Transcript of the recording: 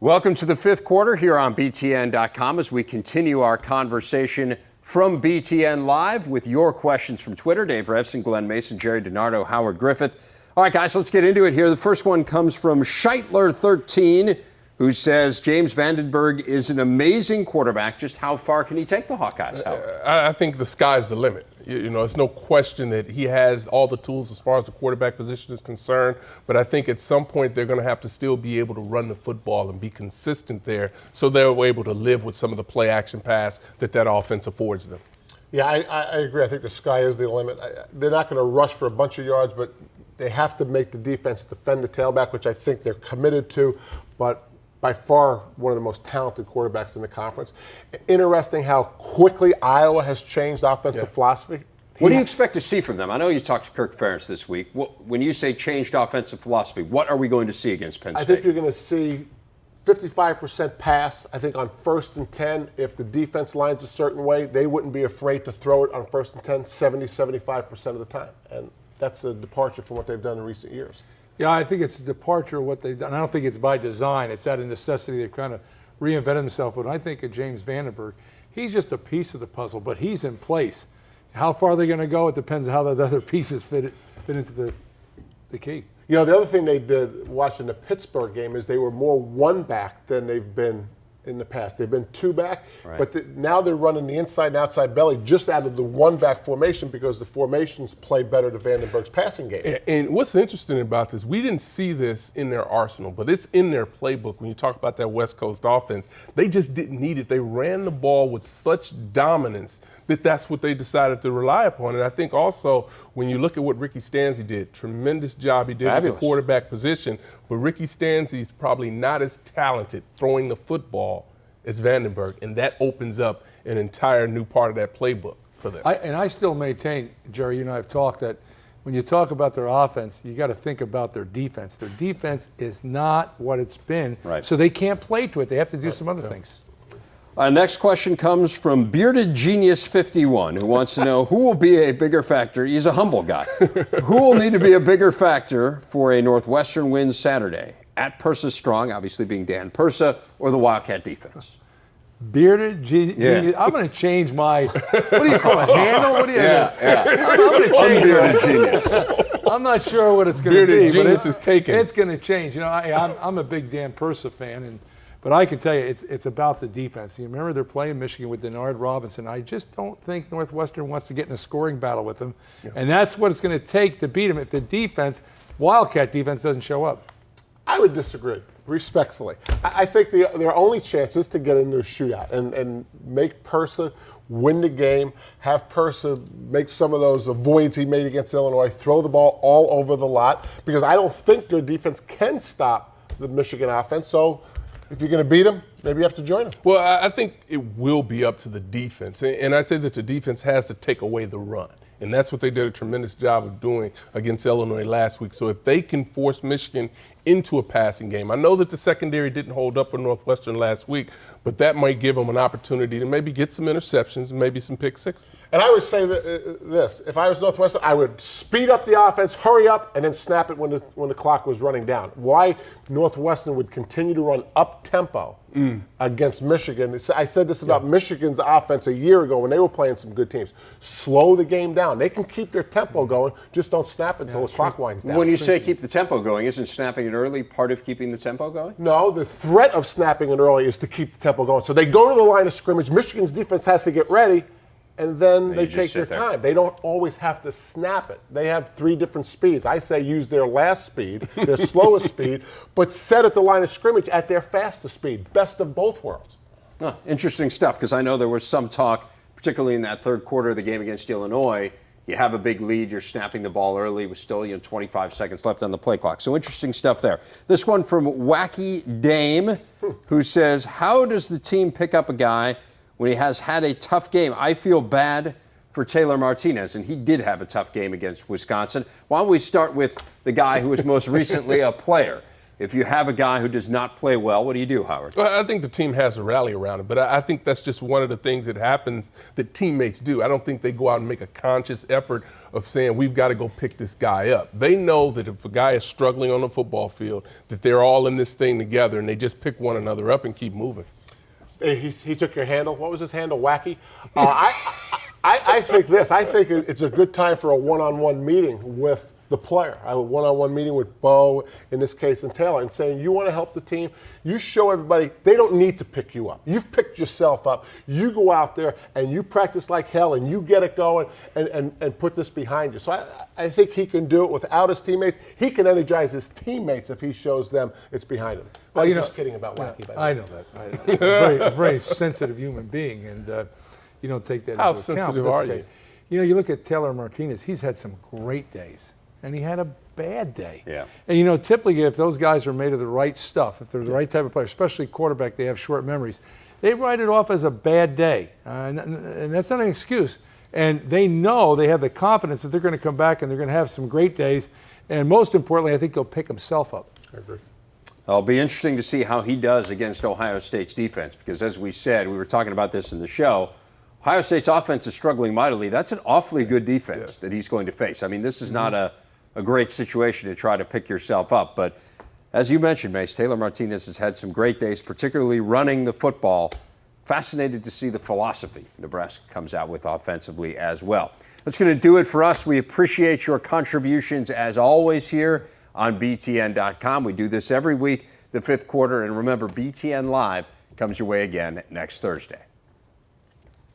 Welcome to the fifth quarter here on BTN.com as we continue our conversation from BTN Live with your questions from Twitter. Dave Revson, Glenn Mason, Jerry DiNardo, Howard Griffith. All right, guys, let's get into it here. The first one comes from Scheitler13, who says James Vandenberg is an amazing quarterback. Just how far can he take the Hawkeyes, Howard? I think the sky's the limit. You know, it's no question that he has all the tools as far as the quarterback position is concerned, but I think at some point they're going to have to still be able to run the football and be consistent there so they're able to live with some of the play-action pass that offense affords them. Yeah, I agree. I think the sky is the limit. They're not going to rush for a bunch of yards, but they have to make the defense defend the tailback, which I think they're committed to, but by far one of the most talented quarterbacks in the conference. Interesting how quickly Iowa has changed offensive philosophy. What do you expect to see from them? I know you talked to Kirk Ferentz this week. When you say changed offensive philosophy, what are we going to see against Penn State? I think you're going to see 55% pass. I think on 1st and 10, if the defense lines a certain way, they wouldn't be afraid to throw it on 1st and 10 75% of the time. And that's a departure from what they've done in recent years. Yeah, I think it's a departure of what they've done. I don't think it's by design. It's out of necessity. They've kind of reinvented themselves. But I think of James Vandenberg, he's just a piece of the puzzle, but he's in place. How far they're going to go, it depends on how the other pieces fit into the key. You know, the other thing they did watching the Pittsburgh game is they were more one back than they've been in the past. They've been two back, but now they're running the inside and outside belly just out of the one back formation because the formations play better to Vandenberg's passing game. And what's interesting about this, we didn't see this in their arsenal, but it's in their playbook. When you talk about that West Coast offense, they just didn't need it. They ran the ball with such dominance that's what they decided to rely upon. And I think also when you look at what Ricky Stanzi did, tremendous job he did at the quarterback position, but Ricky Stanzi's probably not as talented throwing the football as Vandenberg, and that opens up an entire new part of that playbook for them. I still maintain, Jerry, you and I have talked, that when you talk about their offense, you got to think about their defense. Their defense is not what it's been, so they can't play to it. They have to do some other things. Next question comes from Bearded Genius 51, who wants to know who will be a bigger factor. He's a humble guy. Who will need to be a bigger factor for a Northwestern win Saturday? At Persa Strong, obviously being Dan Persa, or the Wildcat defense? Bearded Genius. I'm going to change my, what do you call it, handle? What do you I'm going to change Bearded Genius. I'm not sure what it's going to be. Bearded Genius is taken. It's going to change. You know, I'm a big Dan Persa fan, but I can tell you, it's about the defense. You remember they're playing Michigan with Denard Robinson. I just don't think Northwestern wants to get in a scoring battle with them. And that's what it's going to take to beat them if the defense, Wildcat defense, doesn't show up. I would disagree, respectfully. I think their only chance is to get into a shootout and make Persa win the game, have Persa make some of those avoids he made against Illinois, throw the ball all over the lot, because I don't think their defense can stop the Michigan offense. So if you're going to beat them, maybe you have to join them. Well, I think it will be up to the defense. And I say that the defense has to take away the run. And that's what they did a tremendous job of doing against Illinois last week. So if they can force Michigan into a passing game, I know that the secondary didn't hold up for Northwestern last week, but that might give them an opportunity to maybe get some interceptions and maybe some pick sixes. And I would say this, if I was Northwestern, I would speed up the offense, hurry up, and then snap it when the clock was running down. Why Northwestern would continue to run up-tempo against Michigan. I said this about Michigan's offense a year ago when they were playing some good teams. Slow the game down. They can keep their tempo going, just don't snap until the clock winds down. When you say keep the tempo going, isn't snapping it early part of keeping the tempo going? No, the threat of snapping it early is to keep the tempo going. So they go to the line of scrimmage. Michigan's defense has to get ready, and then they take their time. They don't always have to snap it. They have 3 different speeds. I say use their last speed, their slowest speed, but set at the line of scrimmage at their fastest speed. Best of both worlds. Interesting stuff, because I know there was some talk, particularly in that third quarter of the game against Illinois. You have a big lead, you're snapping the ball early with still 25 seconds left on the play clock. So interesting stuff there. This one from Wacky Dame, who says, how does the team pick up a guy when he has had a tough game? I feel bad for Taylor Martinez, and he did have a tough game against Wisconsin. Why don't we start with the guy who was most recently a player? if you have a guy who does not play well, what do you do, Howard? Well, I think the team has a rally around it, but I think that's just one of the things that happens that teammates do. I don't think they go out and make a conscious effort of saying, we've got to go pick this guy up. They know that if a guy is struggling on the football field, that they're all in this thing together, and they just pick one another up and keep moving. He took your handle. What was his handle? Wacky? I think this. I think it's a good time for a one-on-one meeting with the player. I have a one-on-one meeting with Bo, in this case, and Taylor, and saying, you want to help the team, you show everybody they don't need to pick you up. You've picked yourself up. You go out there and you practice like hell and you get it going and put this behind you. So I think he can do it without his teammates. He can energize his teammates if he shows them it's behind him. I was just kidding about Wacky. By the way. I know that. I'm a very sensitive human being, and you don't take that How into account. sensitive are you? You know, you look at Taylor Martinez, he's had some great days, and he had a bad day. Yeah. And, you know, typically if those guys are made of the right stuff, if they're the right type of player, especially quarterback, they have short memories, they write it off as a bad day. And that's not an excuse. And they know, they have the confidence that they're going to come back and they're going to have some great days. And most importantly, I think he'll pick himself up. I agree. It'll be interesting to see how he does against Ohio State's defense, because as we said, we were talking about this in the show, Ohio State's offense is struggling mightily. That's an awfully good defense that he's going to face. I mean, this is not a great situation to try to pick yourself up. But as you mentioned, Mace, Taylor Martinez has had some great days, particularly running the football. Fascinated to see the philosophy Nebraska comes out with offensively as well. That's going to do it for us. We appreciate your contributions as always here on BTN.com. We do this every week, the fifth quarter. And remember, BTN Live comes your way again next Thursday.